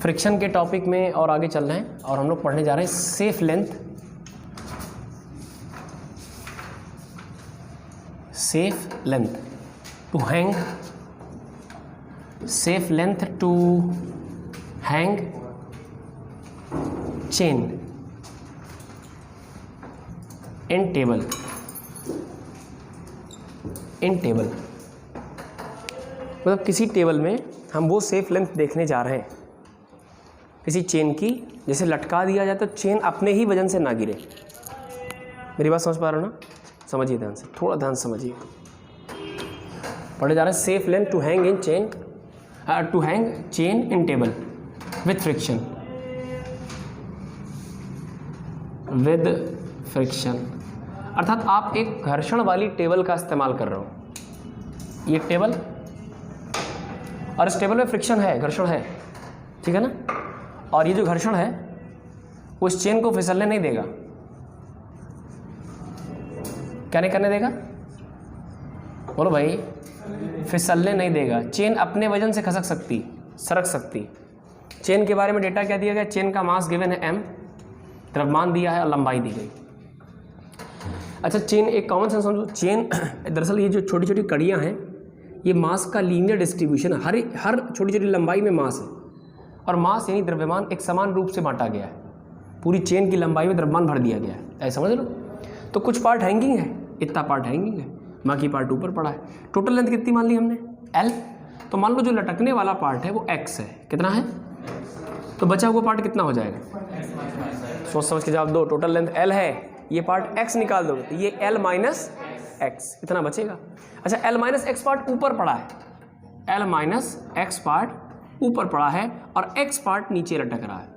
Friction के topic में और आगे चल रहे हैं और हम लोग पढ़ने जा रहे हैं safe length to hang, safe length to hang chain in table मतलब किसी टेबल में हम वो सेफ लेंथ देखने जा रहे हैं किसी चेन की, जैसे लटका दिया जाए तो चेन अपने ही वजन से ना गिरे। मेरी बात समझ पा रहे हो ना? समझिए ध्यान से, थोड़ा ध्यान समझिए। पढ़े जा रहे हैं safe length to hang chain in table with friction. अर्थात आप एक घर्षण वाली टेबल का इस्तेमाल कर रहे हो। ये टेबल और इस टेबल में फ्रिक्शन है, घर्षण है, ठीक है ना? और ये जो घर्षण है उस चेन को फिसलने नहीं देगा। क्या नहीं करने देगा? बोलो भाई। फिसलने नहीं देगा। चेन अपने वजन से खसक सकती, सरक सकती। चेन के बारे में डेटा क्या दिया गया? चेन का मास गिवन है m, द्रव्यमान दिया है और लंबाई दी गई। अच्छा, चेन एक कॉमन सेंस समझो। चेन दरअसल ये जो छोटी छोटी कड़ियाँ हैं ये मास का लीनियर डिस्ट्रीब्यूशन है। हर छोटी छोटी लंबाई में मास है और मास यानी द्रव्यमान एक समान रूप से बांटा गया है। पूरी चेन की लंबाई में द्रव्यमान भर दिया गया है, ऐसा समझ लो। तो कुछ पार्ट हैंगिंग है, इतना पार्ट हैंगिंग है, बाकी पार्ट ऊपर पड़ा है। टोटल लेंथ कितनी मान ली हमने? L। तो मान लो जो लटकने वाला पार्ट है वो x है। कितना है? तो बचा हुआ पार्ट कितना हो जाएगा? सोच समझ के जवाब दो। टोटल लेंथ L है, ये पार्ट x निकाल दोगे तो ये L माइनस x इतना बचेगा। अच्छा, L माइनस x पार्ट ऊपर पड़ा है, L माइनस x पार्ट ऊपर पड़ा है और x पार्ट नीचे लटक रहा है।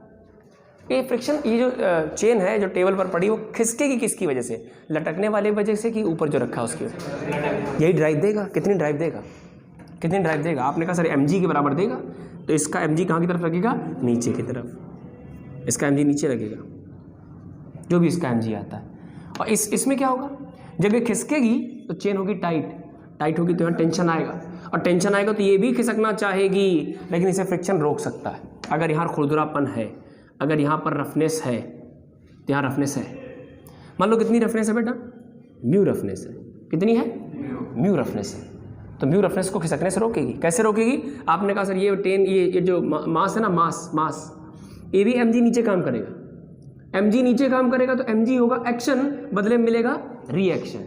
ये फ्रिक्शन, ये जो चेन है जो टेबल पर पड़ी वो खिसकेगी किसकी वजह से? लटकने वाले वजह से कि ऊपर जो रखा है उसकी वजह। यही ड्राइव देगा। कितनी ड्राइव देगा? आपने कहा सर mg के बराबर देगा, तो इसका mg कहाँ की तरफ लगेगा? नीचे की तरफ। इसका mg नीचे लगेगा, जो भी इसका mg आता है। और इसमें क्या होगा? जब ये खिसकेगी तो चेन होगी टाइट होगी तो यहाँ टेंशन आएगा, और टेंशन आएगा तो ये भी खिसकना चाहेगी, लेकिन इसे फ्रिक्शन रोक सकता है। अगर यहाँ खुरदुरापन है, अगर यहाँ पर रफनेस है तो यहाँ रफनेस है। मान लो कितनी रफनेस है बेटा? म्यू रफनेस है। कितनी है? म्यू रफनेस है। तो म्यू रफनेस को खिसकने से रोकेगी। कैसे रोकेगी? आपने कहा सर ये जो मास है ना, मास ये भी mg नीचे काम करेगा। mg नीचे काम करेगा तो mg होगा एक्शन, बदले में मिलेगा रिएक्शन,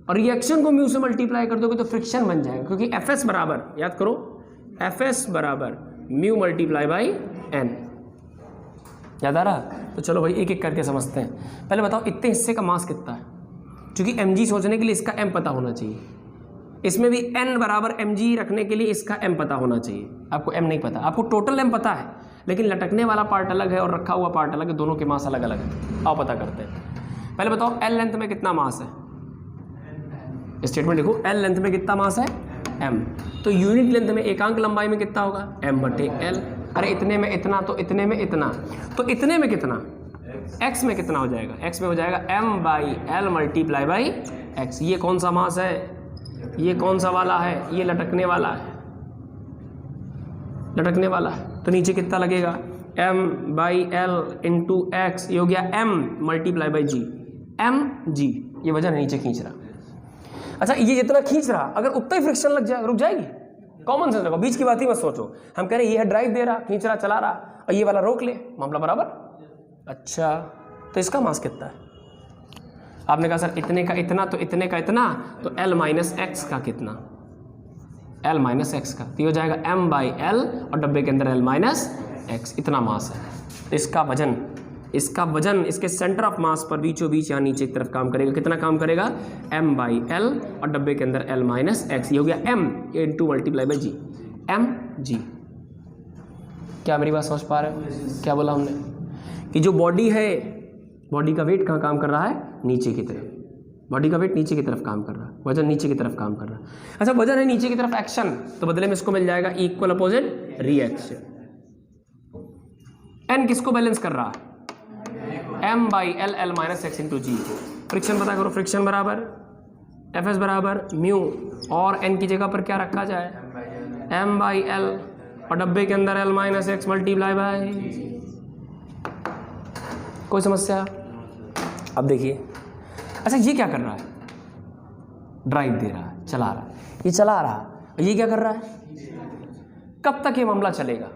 और रिएक्शन को म्यू से मल्टीप्लाई कर दोगे तो फ्रिक्शन बन जाएगा। क्योंकि Fs बराबर, याद करो, Fs बराबर म्यू मल्टीप्लाई बाई n। याद आ रहा? तो चलो भाई एक एक करके समझते हैं। पहले बताओ इतने हिस्से का मास कितना है? क्योंकि mg सोचने के लिए इसका m पता होना चाहिए। इसमें भी n बराबर mg रखने के लिए इसका m पता होना चाहिए। आपको m नहीं पता, आपको टोटल m पता है, लेकिन लटकने वाला पार्ट अलग है और रखा हुआ पार्ट अलग है, दोनों के मास अलग अलग है। आओ पता करते हैं। पहले बताओ L लेंथ में कितना मास है? स्टेटमेंट लिखो, L लेंथ में कितना मास है? m। तो यूनिट लेंथ में, एकांक लंबाई में कितना होगा? m/L। अरे इतने में इतना, तो इतने में इतना, तो इतने में कितना? x में कितना हो जाएगा? x में हो जाएगा m/L मल्टीप्लाई बाई x। ये कौन सा मास है? ये कौन सा वाला है? ये लटकने वाला है, लटकने वाला है। तो नीचे कितना लगेगा? m/L into x। ये हो गया m multiply by g, mg। ये वजन है, नीचे खींच रहा। अच्छा, ये जितना खींच रहा अगर उतना ही फ्रिक्शन लग जाए, रुक जाएगी? कॉमन सेंस रखो, बीच की बात ही मत सोचो। हम कह रहे ये है ड्राइव दे रहा, खींच रहा, चला रहा, और ये वाला रोक ले, मामला बराबर। अच्छा, तो इसका मास कितना है? आपने कहा सर इतने का इतना, तो इतने का इतना, तो L माइनस एक्स का कितना? L माइनस एक्स का, तो ये हो जाएगा m/L और डब्बे के अंदर L माइनस एक्स। इतना मास है। तो इसका वजन इसके सेंटर ऑफ मास पर बीचों बीच यहाँ नीचे की तरफ काम करेगा। कितना काम करेगा? m/L और डब्बे के अंदर L माइनस एक्स। ये हो गया m into multiply by g, mg। क्या मेरी बात समझ पा रहे हो? क्या बोला हमने? कि जो बॉडी है, बॉडी का वेट कहाँ काम कर रहा है? नीचे की तरफ। बॉडी का वेट नीचे की तरफ काम कर रहा है, वजन नीचे की तरफ काम कर रहा है। अच्छा, वजन है नीचे की तरफ, एक्शन, तो बदले में इसको मिल जाएगा इक्वल अपोजिट रिएक्शन। n किसको बैलेंस कर रहा है? m/L, L minus x into g. Friction पता करो। फ्रिक्शन बराबर Fs बराबर म्यू, और n की जगह पर क्या रखा जाए? m/L और डब्बे के अंदर l minus x multiply by. कोई समस्या? अब देखिए, अच्छा ये क्या कर रहा है? ड्राइव दे रहा है, चला रहा है, ये चला रहा है, ये क्या कर रहा है? कब तक ये मामला चलेगा?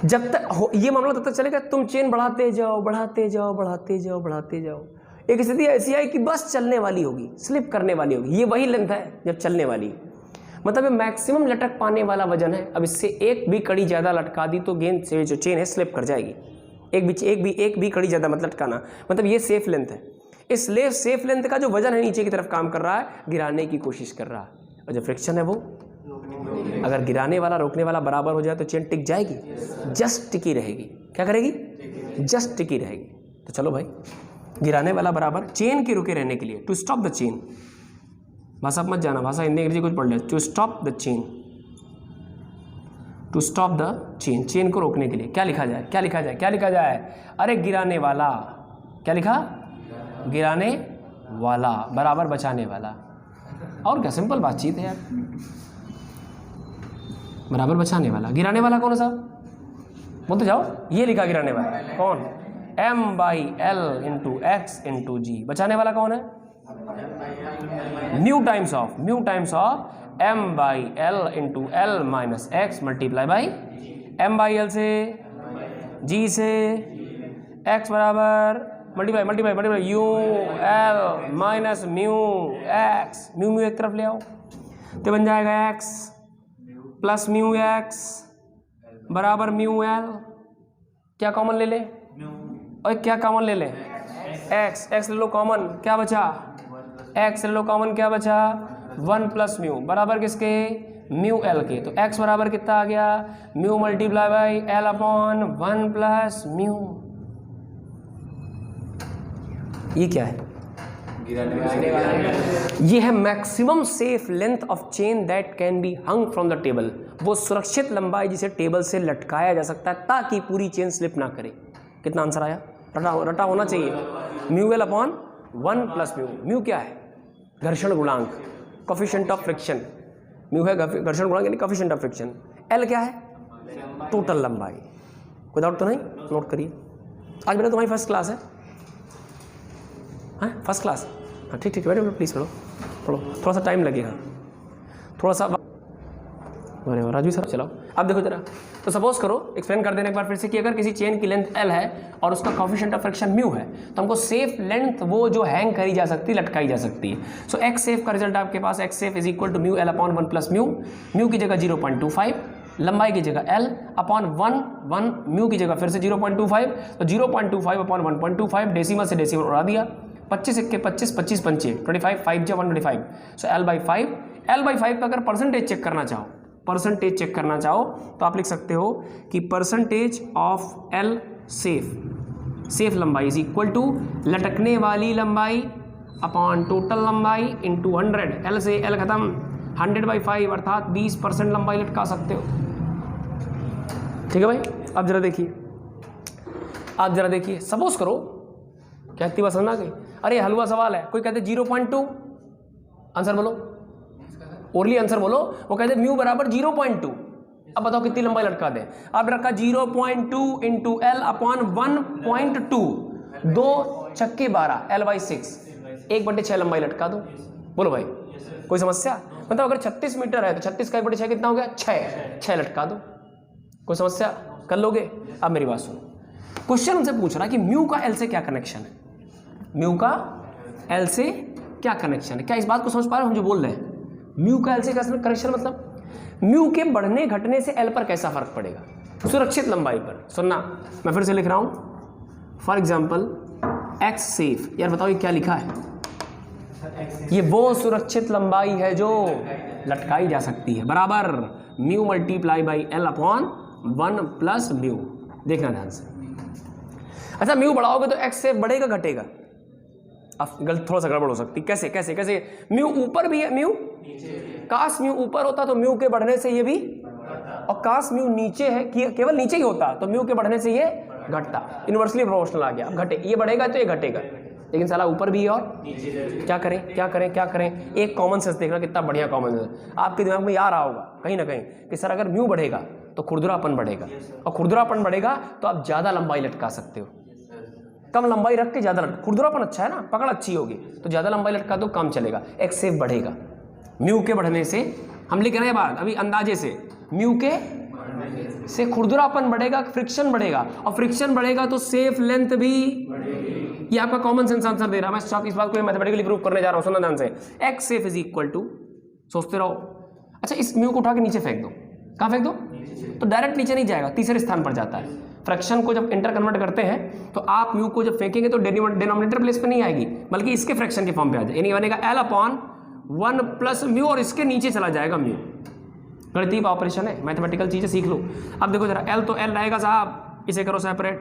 जब तक ये मामला तब तक चलेगा तुम चेन बढ़ाते जाओ बढ़ाते जाओ बढ़ाते जाओ बढ़ाते जाओ। एक स्थिति ऐसी आई कि बस चलने वाली होगी, स्लिप करने वाली होगी। ये वही लेंथ है जब चलने वाली, मतलब ये मैक्सिमम लटक पाने वाला वजन है। अब इससे एक भी कड़ी ज़्यादा लटका दी तो गेंद से जो चेन है स्लिप कर जाएगी। एक भी कड़ी ज़्यादा मत लटकाना, मतलब ये सेफ लेंथ है। इस सेफ लेंथ का जो वजन है नीचे की तरफ काम कर रहा है, गिराने की कोशिश कर रहा है, और जो फ्रिक्शन है वो अगर गिराने वाला रोकने वाला बराबर हो जाए तो चेन टिक जाएगी, जस्ट टिकी रहेगी। क्या करेगी? जस्ट टिकी रहेगी। तो चलो भाई, गिराने वाला बराबर चेन के रुके रहने के लिए, टू स्टॉप द चेन, भाषा मत जाना, भाषा हिंदी अंग्रेजी कुछ पढ़ ले, to stop the chain, to stop the chain, chain को रोकने के लिए क्या लिखा जाए? क्या लिखा जाए? क्या लिखा जाए? अरे गिराने वाला, क्या लिखा? गिराने वाला बराबर बचाने वाला। और क्या सिंपल बातचीत है यार, बराबर बचाने वाला। गिराने वाला कौन है साहब? बोलते जाओ। ये लिखा गिराने वाला कौन? m/l इंटू एक्स इंटू जी। बचाने वाला कौन है? Mu times of m/l into l minus x multiply by m/l से g से x बराबर multiply you l minus mu x. Mu एक तरफ ले आओ तो बन जाएगा x प्लस म्यू एक्स बराबर म्यू एल। क्या कॉमन ले ले? और क्या कॉमन ले ले? x ले लो कॉमन, क्या बचा? x ले लो कॉमन, क्या बचा? 1 प्लस म्यू बराबर किसके? म्यू एल के। तो x बराबर कितना आ गया? Mu multiply by L upon 1 plus mu. ये क्या है? ये है maximum safe length of chain that can be hung from the table. वो सुरक्षित लंबाई जिसे टेबल से लटकाया जा सकता है ताकि पूरी चेन स्लिप ना करे। कितना आंसर आया? रटा होना चाहिए। Mu L upon 1 plus mu. Mu क्या है? घर्षण गुणांक, कोफिशिएंट ऑफ फ्रिक्शन। म्यू है घर्षण गुणांक यानी कोफिशिएंट ऑफ फ्रिक्शन। एल क्या है? टोटल लंबाई। कोई डाउट तो नहीं? नोट करिए। आज मेरा तुम्हारी फर्स्ट क्लास है, हाँ फर्स्ट क्लास। हाँ ठीक बैठो प्लीज़, पढ़ो थोड़ा सा टाइम लगेगा, थोड़ा सा। अरे राजू सर चलाओ। अब देखो जरा, तो सपोज करो, एक्सप्लेन कर देने एक बार फिर से, कि अगर किसी चेन की लेंथ l है और उसका कोफिशिएंट ऑफ फ्रिक्शन म्यू है, तो हमको सेफ लेंथ वो जो हैंग करी जा सकती है, लटकाई जा सकती है। सो एक्स सेफ का रिजल्ट आपके पास x safe is equal to mu L upon 1 plus mu. Mu की जगह 0.25, लंबाई की जगह l अपॉन 1 म्यू की जगह फिर से 0.25, तो 0.25 अपॉन 1.25, डेसिमल से डेसिमल उड़ा दिया। 25 इक्के 25, 25 पंचे 25, 5 जा 125। सो l/5 का अगर परसेंटेज चेक करना चाहो तो आप लिख सकते हो कि परसेंटेज ऑफ l सेफ लंबाई इज इक्वल टू लटकने वाली लंबाई अपॉन टोटल लंबाई इंटू 100। l से l खत्म, 100/5 अर्थात 20% लंबाई लटका सकते हो। ठीक है भाई। अब जरा देखिए, सपोज करो, क्या इतनी बात समझ आ गई? अरे हलवा सवाल है। कोई कहते 0.2, आंसर बोलो, ओरली आंसर बोलो। वो कहते म्यू बराबर 0.2। अब बताओ कितनी लंबाई लटका दें? अब रखा 0.2 इंटू एल अपॉन 1.2, 2 छक्के 12, l/6, 1/6 लंबाई लटका दो। बोलो भाई, कोई समस्या? मतलब अगर 36 मीटर है तो 36 का 1/6 कितना हो गया? 6 लटका दो। कोई समस्या? कर लोगे? अब मेरी बात सुनो, क्वेश्चन उनसे पूछ रहा है कि म्यू का एल से क्या कनेक्शन है? म्यू का एल से क्या कनेक्शन है? क्या इस बात को समझ पा रहे हो हम जो बोल रहे हैं? म्यू का एल से क्या कनेक्शन, मतलब म्यू के बढ़ने घटने से एल पर कैसा फर्क पड़ेगा सुरक्षित लंबाई पर। सुनना, मैं फिर से लिख रहा हूं। फॉर एग्जाम्पल एक्स सेफ, यार बताओ ये क्या लिखा है? ये वो सुरक्षित लंबाई है जो लटकाई जा सकती है, बराबर mu multiply by L upon 1 plus mu. देखना ध्यान से। अच्छा, म्यू बढ़ाओगे तो एक्स सेफ बढ़ेगा घटेगा? अब थोड़ा सा गड़बड़ हो सकती। कैसे? म्यू ऊपर भी है, म्यू काश म्यू ऊपर होता तो म्यू के बढ़ने से ये भी, और काश म्यू नीचे है, केवल नीचे ही होता तो म्यू के बढ़ने से ये घटता। इन्वर्सली प्रोपोर्शनल आ गया। अब घटे, ये बढ़ेगा तो ये घटेगा। लेकिन साला ऊपर भी है और क्या करें क्या करें क्या करें। एक कॉमन सेंस देखना कितना बढ़िया कॉमन सेंस आपके दिमाग में आ रहा होगा कहीं ना कहीं कि सर अगर म्यू बढ़ेगा तो खुरदुरापन बढ़ेगा, और खुरदुरापन बढ़ेगा तो आप ज़्यादा लंबाई लटका सकते हो। कम लंबाई रख के ज़्यादा खुरदुरापन अच्छा है ना, पकड़ अच्छी होगी तो ज़्यादा लंबाई लटका दो, काम चलेगा, एक सेफ बढ़ेगा। म्यू के बढ़ने से हम लिख रहे हैं बात अभी अंदाजे से, म्यू के से खुरदुरापन बढ़ेगा, फ्रिक्शन बढ़ेगा, और फ्रिक्शन बढ़ेगा तो सेफ लेंथ भी। ये आपका कॉमन सेंस आंसर दे रहा है, मैं साथ इस बात को मैथमेटिकली प्रूव करने जा रहा हूं, सुनना ध्यान से। X safe is equal to, सोचते रहो, अच्छा इस म्यू को उठा के नीचे फेंक दो, कहाँ फेंक दो, तो डायरेक्ट नीचे नहीं जाएगा, तीसरे स्थान पर जाता है। फ्रैक्शन को जब इंटर कन्वर्ट करते हैं तो आप म्यू को जब फेंकेंगे तो डिनोमिनेटर प्लेस पे नहीं आएगी बल्कि इसके फ्रैक्शन के फॉर्म पे आ जाए, यानी बनेगा एल अपॉन 1 प्लस म्यू, और इसके नीचे चला जाएगा म्यू। गणितीय ऑपरेशन है, मैथमेटिकल चीज़ें सीख लो। अब देखो जरा, एल तो एल रहेगा साहब, इसे करो सेपरेट,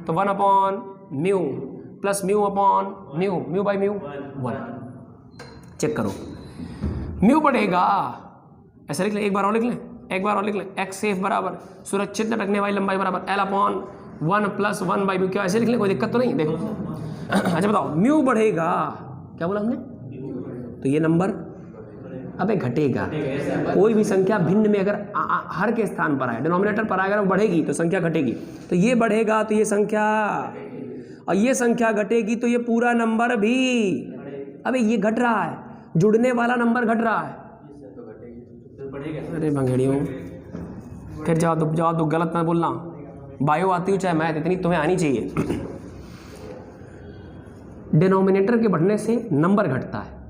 तो 1 upon mu plus mu upon mu, mu by mu 1। Check करो, म्यू बढ़ेगा, ऐसे लिख लें, एक बार और लिख लें, एक बार और लिख लें, एक्स सेफ बराबर सुरक्षित लटकने वाली लंबाई बराबर L upon 1 plus 1 by mu, क्या ऐसे लिख लें, कोई दिक्कत तो नहीं। देखो अच्छा बताओ, म्यू बढ़ेगा, क्या बोला हमने, तो ये नंबर अबे घटेगा। कोई भी संख्या भिन्न में अगर हर के स्थान पर आए, डिनोमिनेटर पर आएगा, बढ़ेगी तो संख्या घटेगी, तो ये बढ़ेगा तो ये संख्या, और ये संख्या घटेगी तो ये पूरा नंबर भी। अबे ये घट रहा है, जुड़ने वाला नंबर घट रहा है। अरे भंगेड़ियों, फिर जवाब दो, गलत ना बोलना। बायो आती हो चाहे मैथ, इतनी तुम्हें आनी चाहिए। डिनोमिनेटर के बढ़ने से नंबर घटता है,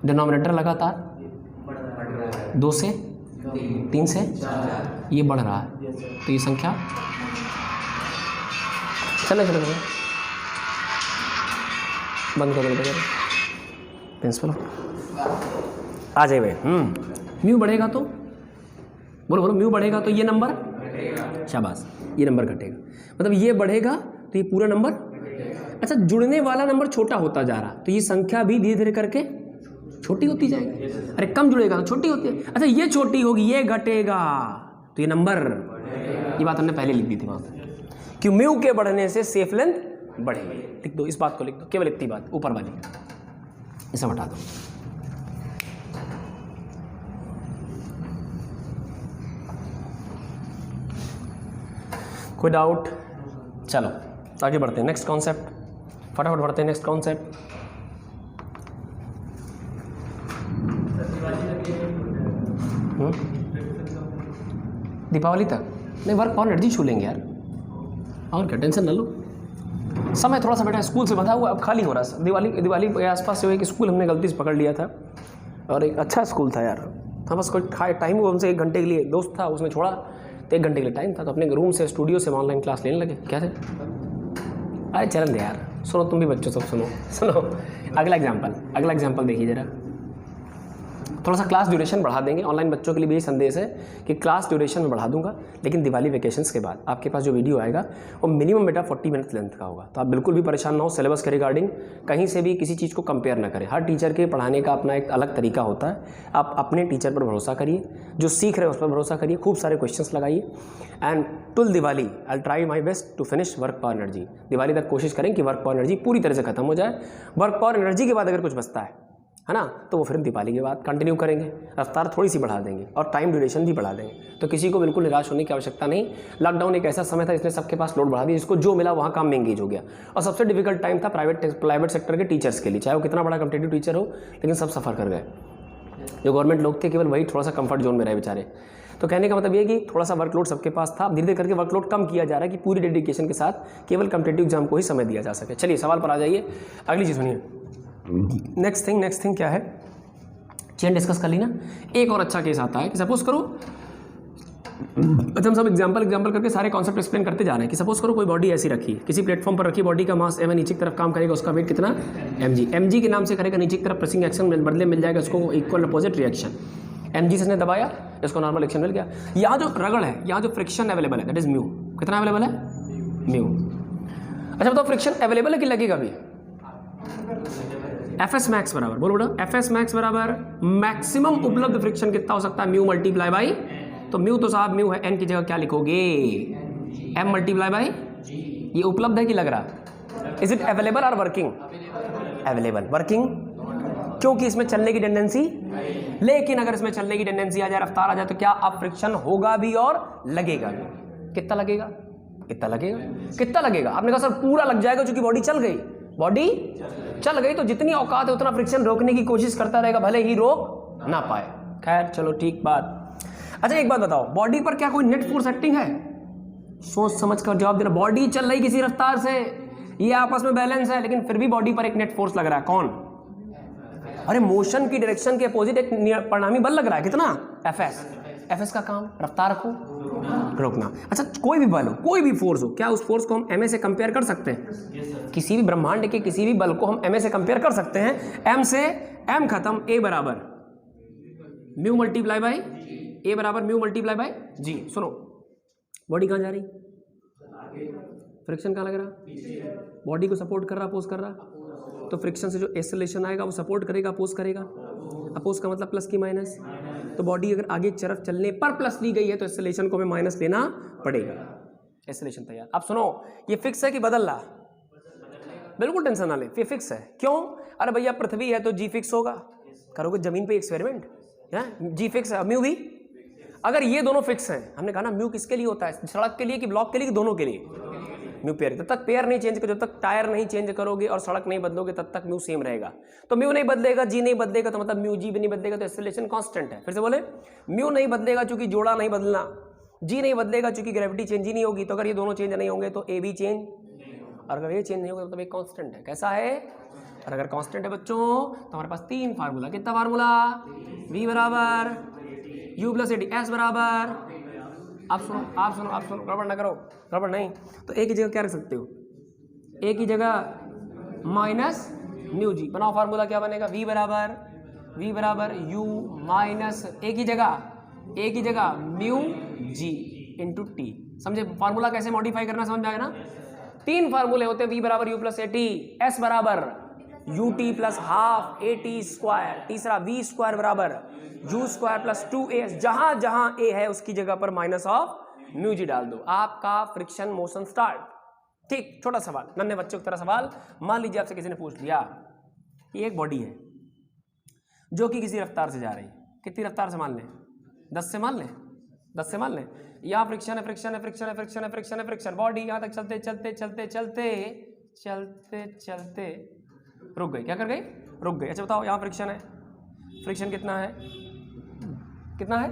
डिनोमिनेटर लगातार 2 से 3 से ये बढ़ रहा है, तो ये संख्या चलो बंद कर दो प्रिंसिपल आ जाए भाई। म्यू बढ़ेगा तो बोलो म्यू बढ़ेगा तो ये नंबर, शाबाश, ये नंबर घटेगा, मतलब ये बढ़ेगा तो ये पूरा नंबर। अच्छा, जुड़ने वाला नंबर छोटा होता जा रहा तो ये संख्या भी धीरे धीरे करके छोटी होती जाएगी। अरे कम जुड़ेगा तो छोटी होती है, अच्छा ये छोटी होगी, ये घटेगा तो ये नंबर, ये बात हमने पहले लिख दी थी वहाँ पर, क्यों म्यू के बढ़ने से सेफ लेंथ बढ़ेगी। लिख दो, इस बात को लिख दो, केवल इतनी बात ऊपर वाली, इसे हटा दो। कोई डाउट? चलो आगे बढ़ते हैं, नेक्स्ट कॉन्सेप्ट, फटाफट बढ़ते हैं नेक्स्ट कॉन्सेप्ट। दीपावली तक नहीं, वर्क ऑन एनर्जी छू लेंगे यार, और क्या टेंशन न लो, समय थोड़ा सा बेटा स्कूल से बंधा हुआ अब खाली हो रहा है। दिवाली के आसपास से हुआ कि स्कूल हमने गलती से पकड़ लिया था, और एक अच्छा स्कूल था यार, हाँ बस कोई टाइम हुआ हमसे 1 घंटे के लिए, दोस्त था उसने छोड़ा तो 1 घंटे के लिए टाइम था, तो अपने रूम से स्टूडियो से ऑनलाइन क्लास लेने लगे। क्या थे, अरे चलन दे यार, सुनो तुम भी बच्चों सब सुनो। अगला एग्जाम्पल देखिए जरा, थोड़ा सा क्लास ड्यूरेशन बढ़ा देंगे, ऑनलाइन बच्चों के लिए भी यही संदेश है कि क्लास ड्यूरेशन में बढ़ा दूंगा, लेकिन दिवाली वेकेशंस के बाद आपके पास जो वीडियो आएगा वो मिनिमम बेटा 40 मिनट लेंथ का होगा। तो आप बिल्कुल भी परेशान ना हो, सिलेबस के रिगार्डिंग कहीं से भी किसी चीज़ को कंपेयर ना करें। हर टीचर के पढ़ाने का अपना एक अलग तरीका होता है, आप अपने टीचर पर भरोसा करिए, जो सीख रहे हैं उस पर भरोसा करिए, खूब सारे क्वेश्चंस लगाइए, and till Diwali I try my best to finish work power energy. Diwali तक कोशिश करें कि वर्क पावर एनर्जी पूरी तरह से खत्म हो जाए। वर्क पावर एनर्जी के बाद अगर कुछ बचता है ना, तो वो फिर दिवाली के बाद कंटिन्यू करेंगे, रफ्तार थोड़ी सी बढ़ा देंगे और टाइम ड्यूरेशन भी बढ़ा देंगे। तो किसी को बिल्कुल निराश होने की आवश्यकता नहीं। लॉकडाउन एक ऐसा समय था, इसने सबके पास लोड बढ़ा दिया, जिसको जो मिला वहाँ काम में एंगेज हो गया। और सबसे डिफिकल्ट टाइम था प्राइवेट सेक्टर के टीचर्स के लिए, चाहे वो कितना बड़ा कॉम्पिटिटिव टीचर हो, लेकिन सब सफ़र कर गए। जो गवर्नमेंट लोग थे केवल वही थोड़ा सा कंफर्ट जोन में रहे बेचारे। तो कहने का मतलब ये कि थोड़ा सा वर्कलोड सबके पास था, धीरे धीरे करके वर्कलोड कम किया जा रहा है कि पूरी डेडिकेशन के साथ केवल कॉम्पिटिटिव एग्जाम को ही समय दिया जा सके। चलिए सवाल पर आ जाइए, अगली चीज़ सुनिए। नेक्स्ट थिंग क्या है, चेन डिस्कस कर ली ना। एक और अच्छा केस आता है कि सपोज करो, अच्छा हम सब एग्जाम्पल करके सारे कॉन्सेप्ट एक्सप्लेन करते जा रहे हैं कि सपोज करो कोई बॉडी ऐसी रखी है, किसी प्लेटफॉर्म पर रखी, बॉडी का मास m है, नीचे की तरफ काम करेगा, उसका वेट कितना mg के नाम से करेगा, नीचे की तरफ प्रेसिंग एक्शन बदले मिल जाएगा उसको इक्वल अपोजिट रिएक्शन। mg से इसने दबाया, इसको नॉर्मल एक्शन मिल गया। यहाँ जो रगड़ है, यहाँ जो फ्रिक्शन अवेलेबल है दैट इज म्यू, कितना अवेलेबल है म्यू। अच्छा बताओ फ्रिक्शन अवेलेबल है कि लगेगा भी, एफएस मैक्स बराबर, बोलो बेटा एफएस मैक्स बराबर मैक्सिमम उपलब्ध फ्रिक्शन कितना हो सकता है, म्यू मल्टीप्लाई बाई तो म्यू तो साहब म्यू है, एन की जगह क्या लिखोगे, एम मल्टीप्लाई बाई, ये उपलब्ध है कि लग रहा, इज इट अवेलेबल और वर्किंग, अवेलेबल, वर्किंग, क्योंकि इसमें चलने की टेंडेंसी, लेकिन अगर इसमें चलने की टेंडेंसी आ जाए, रफ्तार आ जाए, तो क्या अब फ्रिक्शन होगा भी और लगेगा भी। कितना लगेगा, कितना लगेगा, कितना लगेगा, आपने कहा सर पूरा लग जाएगा क्योंकि बॉडी चल गई, बॉडी चल गई तो जितनी औकात है उतना फ्रिक्शन रोकने की कोशिश करता रहेगा, भले ही रोक ना पाए। खैर चलो ठीक बात। अच्छा एक बात बताओ, बॉडी पर क्या कोई नेट फोर्स एक्टिंग है, सोच समझ कर जवाब देना। बॉडी चल रही किसी रफ्तार से, ये आपस में बैलेंस है, लेकिन फिर भी बॉडी पर एक नेट फोर्स लग रहा है, कौन, अरे मोशन की डायरेक्शन के अपोजिट एक परिणामी बल लग रहा है, कितना, एफएस। एफएस का काम रफ्तार को रोकना। अच्छा कोई भी बल हो, कोई भी फोर्स हो, क्या उस फोर्स को हम एमए से कंपेयर कर सकते हैं, किसी भी ब्रह्मांड के किसी भी बल को हम एमए से कंपेयर कर सकते हैं, एम से एम खत्म, ए बराबर म्यू मल्टीप्लाई बाई, ए बराबर म्यू मल्टीप्लाई बाई जी। सुनो, बॉडी कहाँ जा रही, फ्रिक्शन कहाँ लग रहा, बॉडी को सपोर्ट कर रहा, अपोज कर रहा, तो फ्रिक्शन से जो एक्सेलरेशन आएगा वो सपोर्ट करेगा, अपोज करेगा, अपोज का मतलब प्लस की माइनस, तो बॉडी अगर आगे की तरफ चलने पर प्लस ली गई है तो एक्सेलरेशन को हमें माइनस लेना पड़ेगा। एक्सेलरेशन तैयार। अब सुनो, ये फिक्स है कि बदल रहा, बिल्कुल टेंशन ना ले, ये फिक्स है, क्यों, अरे भैया पृथ्वी है तो जी फिक्स होगा, करोगे जमीन पे एक्सपेरिमेंट, जी फिक्स है, म्यू भी, अगर ये दोनों फिक्स हैं, हमने कहा ना म्यू किसके लिए होता है, सड़क के लिए कि ब्लॉक के लिए कि दोनों के लिए, म्यू पेयर, जब तक पेयर नहीं चेंज करो, जब तक टायर नहीं चेंज करोगे और सड़क नहीं बदलोगे तब तक म्यू सेम रहेगा। तो म्यू नहीं बदलेगा, जी नहीं बदलेगा, तो मतलब म्यू जी भी नहीं बदलेगा, तो एक्सेलरेशन कांस्टेंट है। फिर से बोले, म्यू नहीं बदलेगा चूंकि जोड़ा नहीं बदलना, जी नहीं बदलेगा चूंकि ग्रेविटी चेंज ही नहीं होगी, तो अगर ये दोनों चेंज नहीं होंगे तो ए भी चेंज, और अगर ये चेंज नहीं होगा तो एक कांस्टेंट है। कैसा है, और अगर कांस्टेंट है बच्चों तो हमारे पास तीन फार्मूला, कितना फार्मूला, v बराबर u प्लस एटी, एस बराबर, आप सुनो, गड़बड़ ना करो, गड़बड़ नहीं, तो ए की जगह क्या रख सकते हो, ए की जगह माइनस म्यू जी, बनाओ फार्मूला, क्या बनेगा, v बराबर u माइनस ए की जगह म्यू जी इंटू टी। समझे फार्मूला कैसे मॉडिफाई करना, समझ में आएगा ना। तीन फार्मूले होते हैं, v बराबर u plus a t, s बराबर u t plus half a t square, तीसरा वी स्क्वायर बराबर यू स्क्वायर प्लस 2as, जहां जहां ए है उसकी जगह पर माइनस ऑफ म्यू जी डाल दो, आपका फ्रिक्शन मोशन स्टार्ट। ठीक, छोटा सवाल, नन्हे बच्चों की तरह सवाल। मान लीजिए आपसे किसी ने पूछ लिया कि एक बॉडी है जो कि किसी रफ्तार से जा रही है, कितनी रफ्तार से मान लें, 10 से मान लें, यहाँ फ्रिक्शन, बॉडी यहाँ तक चलते रुक गई, क्या कर गई, रुक गई। अच्छा बताओ, यहाँ फ्रिक्शन है, फ्रिक्शन कितना है,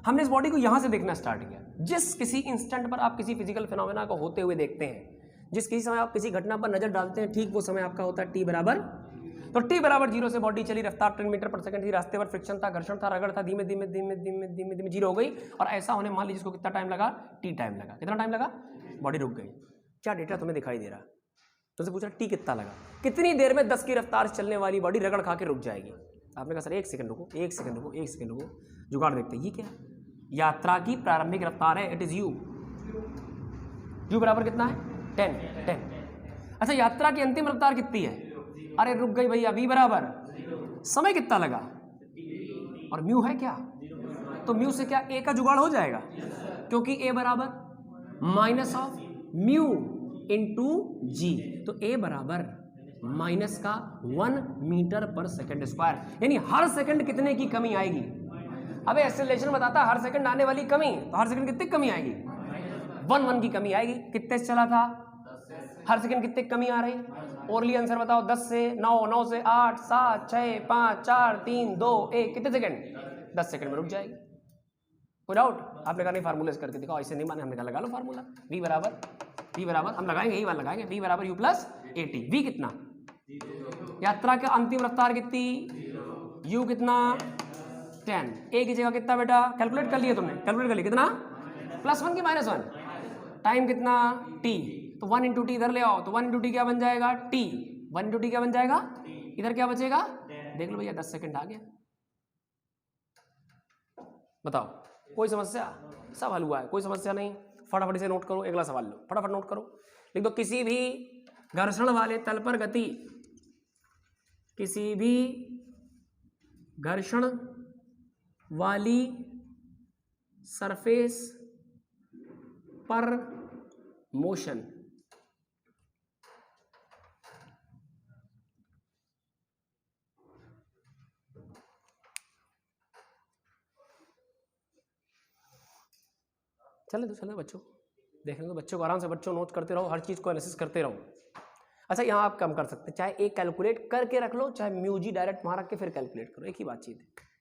हमने इस बॉडी को यहाँ से देखना स्टार्ट किया। जिस किसी इंस्टेंट पर आप किसी फिजिकल फिनोमेना को होते हुए देखते हैं, जिस किसी समय आप किसी घटना पर नजर डालते हैं, ठीक वो समय आपका होता है t बराबर, तो t बराबर 0 से बॉडी चली, रफ्तार 10 मीटर पर सेकंड थी, रास्ते पर फ्रिक्शन था, घर्षण था, रगड़ था, धीमे धीमे 0 हो गई, और ऐसा होने मान लीजिए इसको कितना टाइम लगा, t टाइम लगा, कितना टाइम लगा, बॉडी रुक गई। क्या डेटा तुम्हें दिखाई दे रहा, तुमसे पूछ रहा टी कितना लगा, कितनी देर में 10 की रफ्तार से चलने वाली बॉडी रगड़ खा के रुक जाएगी। आपने कहा सर एक सेकंड रुको, जुगाड़ देखते हैं। ये क्या, यात्रा की प्रारंभिक रफ्तार है, इट इज यू बराबर कितना है, 10। अच्छा यात्रा की अंतिम रफ्तार कितनी है, अरे रुक गई भैया, v बराबर समय कितना लगा, और म्यू है क्या, तो म्यू से क्या ए का जुगाड़ हो जाएगा, क्योंकि ए बराबर माइनस ऑफ म्यू इंटू जी, तो ए बराबर माइनस का 1 मीटर पर सेकंड स्क्वायर, यानी हर सेकंड कितने की कमी आएगी। अबे एक्सेलरेशन बताता हर सेकंड आने वाली कमी, तो हर सेकंड कितनी कमी आएगी, 1 की कमी आएगी। कितने से चला था, हर सेकंड कितने कमी आ रही, ओरली आंसर बताओ, 10 से 9, 9 से 8, 7, 6, 5, 4, 3, 2, 1, कितने सेकंड, 10 सेकंड में रुक जाएगी। कोई डाउट, आपने कहा नहीं फार्मूला करके दिखाओ, ऐसे नहीं माने, हमने कहा लगा लो फार्मूला, v बराबर हम लगाएंगे, यही बात लगाएंगे, v बराबर u plus a T. v कितना, यात्रा का अंतिम रफ्तार कितनी, u कितना 10, a की जगह कितना बेटा, कैलकुलेट कर लिए तुमने, कैलकुलेट कर लिया कितना, +1 की -1, टाइम कितना t, तो 1 इंटू टी इधर ले आओ, तो 1 इंटू टी क्या बन जाएगा, t, 1 इंटू टी क्या बन जाएगा, इधर क्या बचेगा, देख लो भैया 10 सेकंड आ गया। बताओ कोई समस्या, सब हल हुआ है, कोई समस्या नहीं। फटाफट से नोट करो, अगला सवाल लो, फटाफट नोट करो, लिख दो, किसी भी घर्षण वाले तल पर गति, किसी भी घर्षण वाली सरफेस पर मोशन। चले बच्चों, देखने दो बच्चों को आराम से, बच्चों नोट करते रहो, हर चीज को एनालिसिस करते रहो। अच्छा यहाँ आप कम कर सकते हैं, चाहे एक कैलकुलेट करके रख लो, चाहे म्यू जी डायरेक्ट वहां रख के फिर कैलकुलेट करो, एक ही बातचीत है।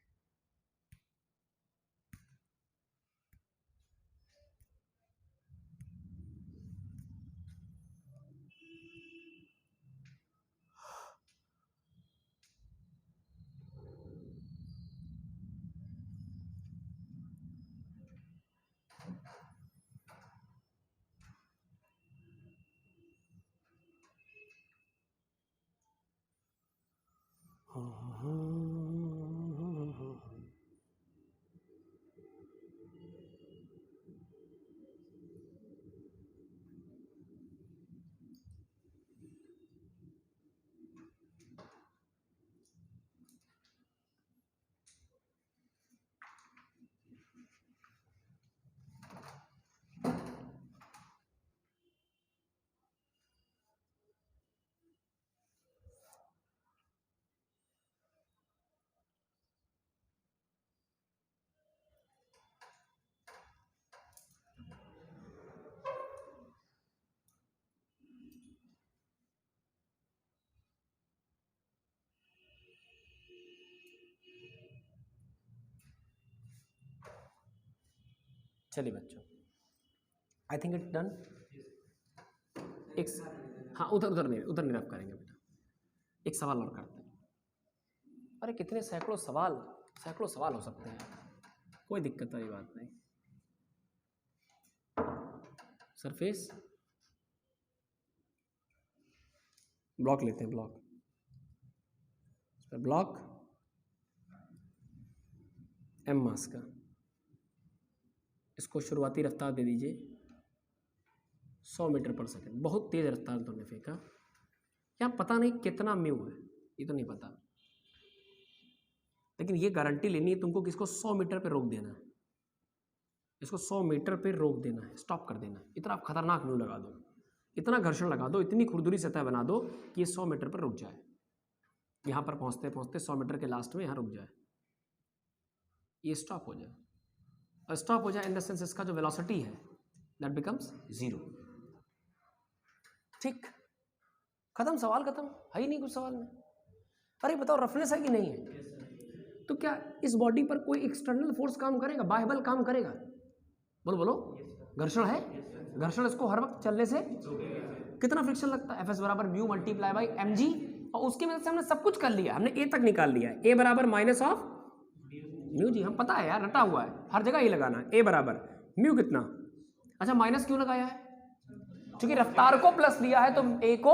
चलिए बच्चों, आई थिंक इट डन। एक हाँ उधर नहीं आप करेंगे बेटा, एक सवाल और करते हैं। अरे कितने सैकड़ों सवाल हो सकते हैं, कोई दिक्कत वाली बात नहीं। सरफेस ब्लॉक लेते हैं, ब्लॉक एम मास का, इसको शुरुआती रफ्तार दे दीजिए 100 मीटर पर सेकंड। बहुत तेज रफ्तार तो हमने फेंका, यहाँ पता नहीं कितना म्यू है, ये तो नहीं पता, लेकिन ये गारंटी लेनी है तुमको कि इसको 100 मीटर पे रोक देना है, इसको 100 मीटर पे रोक देना है, स्टॉप कर देना है। इतना आप खतरनाक म्यू लगा दो, इतना घर्षण लगा दो, इतनी खुरदुरी सतह बना दो कि ये 100 मीटर पर रुक जाए, यहाँ पर पहुँचते पहुँचते 100 मीटर के लास्ट में यहाँ रुक जाए, ये स्टॉप हो जाए। और स्टॉप हो जाए इन द सेंस इसका जो वेलोसिटी है दैट बिकम्स 0। ठीक, खत्म, सवाल खत्म, है ही नहीं कुछ सवाल में। अरे बताओ रफनेस है कि नहीं है? तो क्या इस बॉडी पर कोई एक्सटर्नल फोर्स काम करेगा, बाह्य बल काम करेगा? बोलो घर्षण है, घर्षण इसको हर वक्त चलने से कितना फ्रिक्शन लगता है? Fs बराबर म्यू मल्टीप्लाई बाई mg, और उसकी वजह से हमने सब कुछ कर लिया, हमने ए तक निकाल लिया है। ए बराबर माइनस ऑफ म्यू जी, हम पता है यार, रटा हुआ है, हर जगह ये लगाना है। ए बराबर म्यू कितना, अच्छा माइनस क्यों लगाया है? क्योंकि रफ्तार को प्लस लिया है तो ए को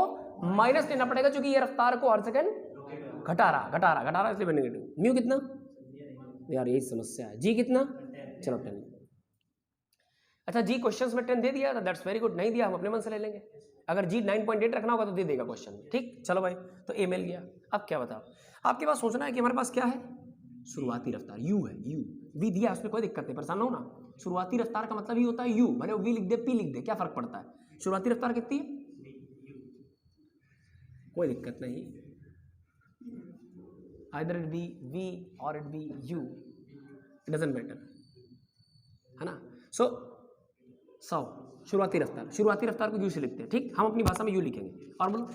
माइनस लेना पड़ेगा, क्योंकि ये रफ्तार को हर सेकंड घटा रहा, इसलिए नेगेटिव। म्यू कितना यार, यही समस्या है। जी कितना, चलो 10। अच्छा जी क्वेश्चंस में 10 दे दिया था, दैट्स वेरी गुड। नहीं दिया हम अपने मन से ले लेंगे, अगर जी 9.8 रखना होगा तो दे देगा क्वेश्चन में। ठीक, चलो भाई, तो ए मिल गया। अब क्या बताओ, आपके पास सोचना है कि हमारे पास क्या है, शुरुआती रफ्तार यू है, यू वी दिया, उसमें कोई दिक्कत नहीं, परेशान हो ना। शुरुआती रफ्तार का मतलब ही होता है यू, भले वी लिख दे पी लिख दे, क्या फर्क पड़ता है? शुरुआती रफ्तार कितनी है, कोई दिक्कत नहीं, आइदर इट बी वी और it be you, it doesn't matter, है ना। सो 100 शुरुआती रफ्तार को यू से लिखते हैं। ठीक, हम अपनी भाषा में यू लिखेंगे। और बोलो,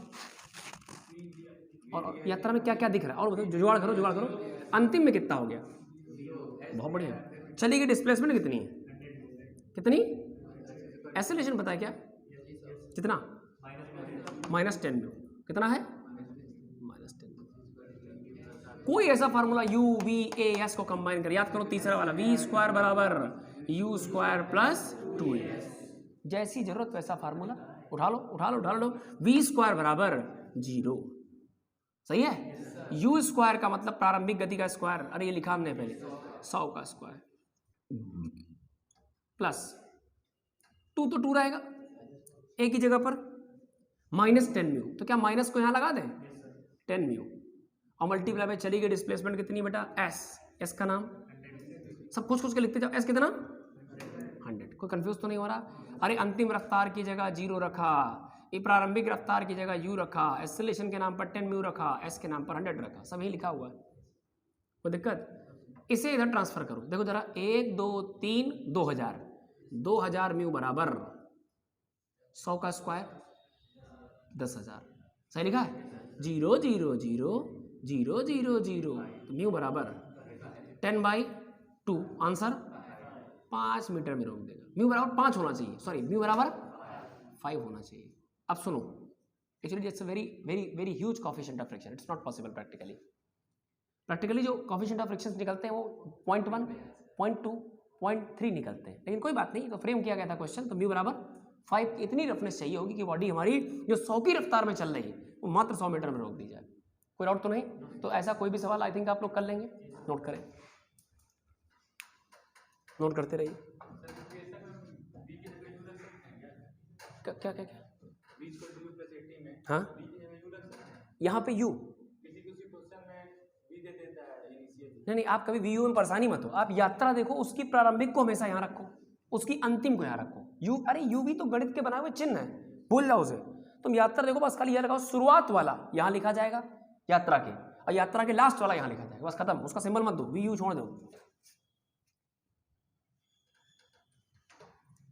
और यात्रा में क्या क्या दिख रहा है, और बताओ, जुगाड़ करो। अंतिम में कितना हो गया, बहुत बढ़िया। चली गई डिस्प्लेसमेंट कितनी है, कितनी एक्सेलरेशन पता है क्या, कितना, -10 म्यू, कितना है -10। कोई ऐसा formula you V A S को कंबाइन कर, याद करो तीसरा वाला, वी स्क्वायर बराबर यू स्क्वायर प्लस 2a, जैसी जरूरत वैसा फार्मूला उठा लो। वी स्क्वायर बराबर 0, सही है। यू स्क्वायर का मतलब प्रारंभिक गति का स्क्वायर, अरे ये लिखा हमने पहले, 100 का स्क्वायर प्लस 2 तो 2 रहेगा एक ही जगह पर, -10 म्यू, तो क्या माइनस को यहां लगा दें 10 म्यू, और मल्टीप्लाई में चली गई डिस्प्लेसमेंट कितनी बेटा, एस का नाम सब कुछ के लिखते जाओ, एस कितना कोई कंफ्यूज तो नहीं हो रहा? अरे अंतिम रफ्तार की जगह 0 रखा, ये प्रारंभिक रफ्तार की जगह u रखा, एक्सेलरेशन के नाम पर 10 म्यू रखा, s के नाम पर 100 रखा, सब यही लिखा हुआ है। कोई दिक्कत? इसे इधर ट्रांसफर करो, देखो जरा 1 2 3 2000, 2000 म्यू बराबर 100 का स्क्वायर 10,000, सही लिखा है? 0 0 0 0 0 0, तो म्यू बराबर 10/2, आंसर 5 मीटर में रोक देगा। म्यू बराबर 5 होना चाहिए, सॉरी म्यू बराबर 5 होना चाहिए। अब सुनो, actually it's a very very very huge coefficient of friction, it's not possible practically. Practically जो कोएफिशिएंट ऑफ फ्रिक्शन निकलते हैं वो 0.1, 0.2, 0.3 निकलते हैं, लेकिन कोई बात नहीं, तो फ्रेम किया गया था क्वेश्चन, तो म्यू बराबर 5 इतनी रफनेस चाहिए होगी कि बॉडी हमारी जो 100 की रफ्तार में चल रही है वो मात्र 100 मीटर में रोक दी जाए। कोई डाउट तो नहीं? तो ऐसा कोई भी सवाल आई थिंक आप लोग कर लेंगे, नोट करें, नोट करते रहिए। क्या क्या क्या क्या? हाँ, यहाँ पे u नहीं नहीं, आप कभी वी यू में परेशानी मत हो, आप यात्रा देखो, उसकी प्रारंभिक को हमेशा यहाँ रखो, उसकी अंतिम को यहाँ रखो। यू, अरे यू भी तो गणित के बनाए हुए चिन्ह है, भूल जाओ उसे। तुम यात्रा देखो, बस खाली यह लगाओ, शुरुआत वाला यहाँ लिखा जाएगा यात्रा के, और यात्रा के लास्ट वाला यहाँ लिखा जाएगा, बस खत्म, उसका सिंबल मत दो, वी यू छोड़ दो।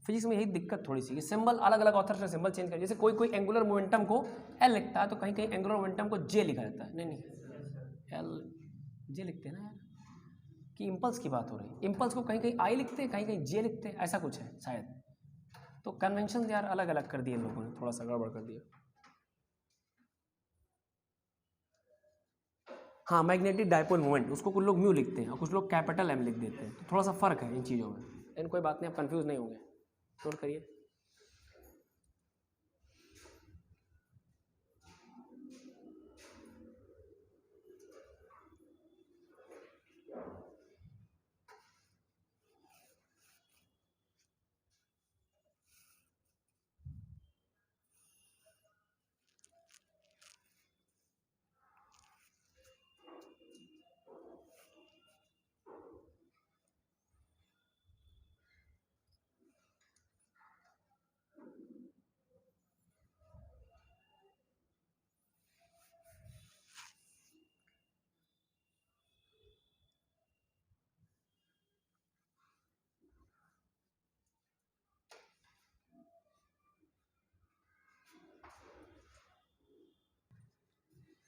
फिजिक्स में यही दिक्कत थोड़ी सी, सिंबल अलग अलग ऑथर्स ने सिंबल चेंज कर, जैसे कोई कोई एंगुलर मोमेंटम को एल लिखता है, तो कहीं कहीं एंगुलर मोमेंटम को जे लिखा जाता है। नहीं नहीं, एल जे लिखते हैं ना यार, कि इम्पल्स की बात हो रही है, इम्पल्स को कहीं कहीं आई लिखते हैं, कहीं कहीं जे लिखते हैं, ऐसा कुछ है शायद। तो कन्वेंशन यार अलग अलग कर दिए लोगों ने, थोड़ा सा गड़बड़ कर दिया। हाँ, मैग्नेटिक डायपोल मोमेंट, उसको कुछ लोग म्यू लिखते हैं और कुछ लोग कैपिटल एम लिख देते हैं, तो थोड़ा सा फर्क है इन चीज़ों में, लेकिन कोई बात नहीं, आप कंफ्यूज नहीं होंगे, नोट करिए।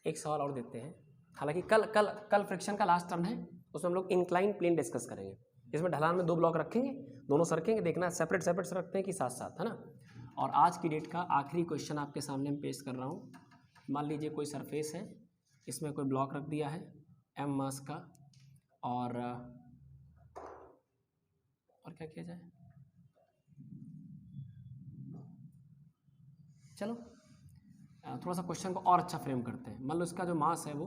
एक सवाल और देते हैं, हालांकि कल कल कल फ्रिक्शन का लास्ट टर्म है, उसमें हम लोग इंक्लाइन प्लेन डिस्कस करेंगे। इसमें ढलान में 2 ब्लॉक रखेंगे, दोनों सरकेंगे, देखना सेपरेट सेपरेट से रखते हैं कि साथ साथ, है ना। और आज की डेट का आखिरी क्वेश्चन आपके सामने मैं पेश कर रहा हूँ। मान लीजिए कोई सरफेस है, इसमें कोई ब्लॉक रख दिया है m मास का, और क्या किया जाए, चलो थोड़ा सा क्वेश्चन को और अच्छा फ्रेम करते हैं। मान लो इसका जो मास है वो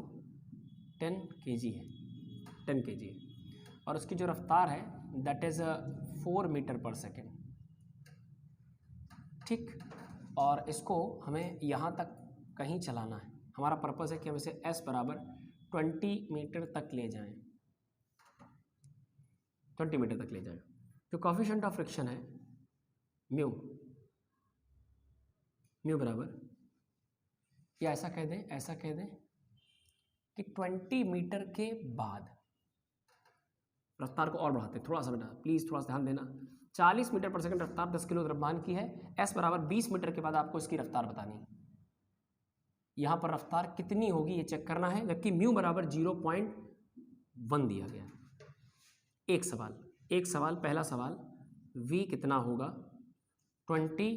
10 kg है, 10 kg है, और उसकी जो रफ्तार है दैट इज़ 4 मीटर पर सेकेंड, ठीक। और इसको हमें यहाँ तक कहीं चलाना है, हमारा पर्पस है कि हम इसे s बराबर 20 मीटर तक ले जाएं, 20 मीटर तक ले जाएं। जो कोएफिशिएंट ऑफ फ्रिक्शन है म्यू, म्यू बराबर, या ऐसा कह दें कि 20 मीटर के बाद, रफ्तार को और बढ़ाते हैं थोड़ा सा बेटा, प्लीज़ थोड़ा सा ध्यान देना। 40 मीटर पर सेकंड रफ्तार 10 किलो द्रव्यमान की है, s बराबर 20 मीटर के बाद आपको इसकी रफ्तार बतानी, यहाँ पर रफ्तार कितनी होगी ये चेक करना है, जबकि म्यू बराबर 0.1 दिया गया। एक सवाल, पहला सवाल, v कितना होगा 20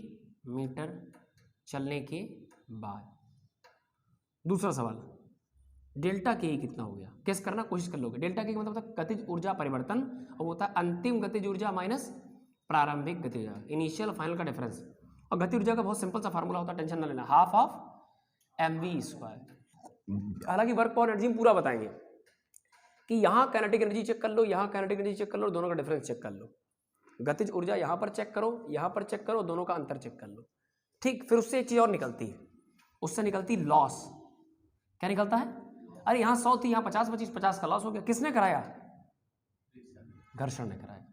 मीटर चलने के बाद। दूसरा सवाल, डेल्टा के कितना हो गया, कैसे करना कोशिश कर लोगे। डेल्टा के मतलब होता है गतिज ऊर्जा परिवर्तन, और होता है अंतिम गतिज ऊर्जा माइनस प्रारंभिक गतिज ऊर्जा, इनिशियल फाइनल का डिफरेंस। और गति ऊर्जा का बहुत सिंपल सा फार्मूला होता है, टेंशन ना लेना, हाफ ऑफ mv²। हालांकि वर्क पावर एनर्जी में पूरा बताएंगे कि यहाँ काइनेटिक एनर्जी चेक कर लो, यहाँ काइनेटिक एनर्जी चेक कर लो, दोनों का डिफरेंस चेक कर लो, गतिज ऊर्जा यहाँ पर चेक करो, यहाँ पर चेक करो, दोनों का अंतर चेक कर लो, ठीक। फिर उससे एक चीज़ और निकलती है, उससे निकलती लॉस। क्या निकलता है, अरे यहाँ 100 थी, यहाँ 50 25, 50 का लॉस हो गया। किसने कराया, घर्षण ने कराया।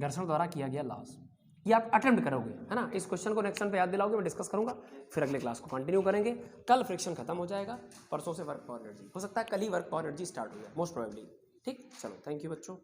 घर्षण द्वारा किया गया लॉस। ये आप अटेम्प्ट करोगे, है ना। इस क्वेश्चन को नेक्स्ट टाइम पे याद दिलाओगे, मैं डिस्कस करूंगा, फिर अगले क्लास को कंटिन्यू करेंगे। कल फ्रिक्शन खत्म हो जाएगा, परसों से वर्क पावर एनर्जी, हो सकता है कल ही वर्क पावर एनर्जी स्टार्ट हो जाए, मोस्ट प्रोबेबली। ठीक, चलो, थैंक यू बच्चों।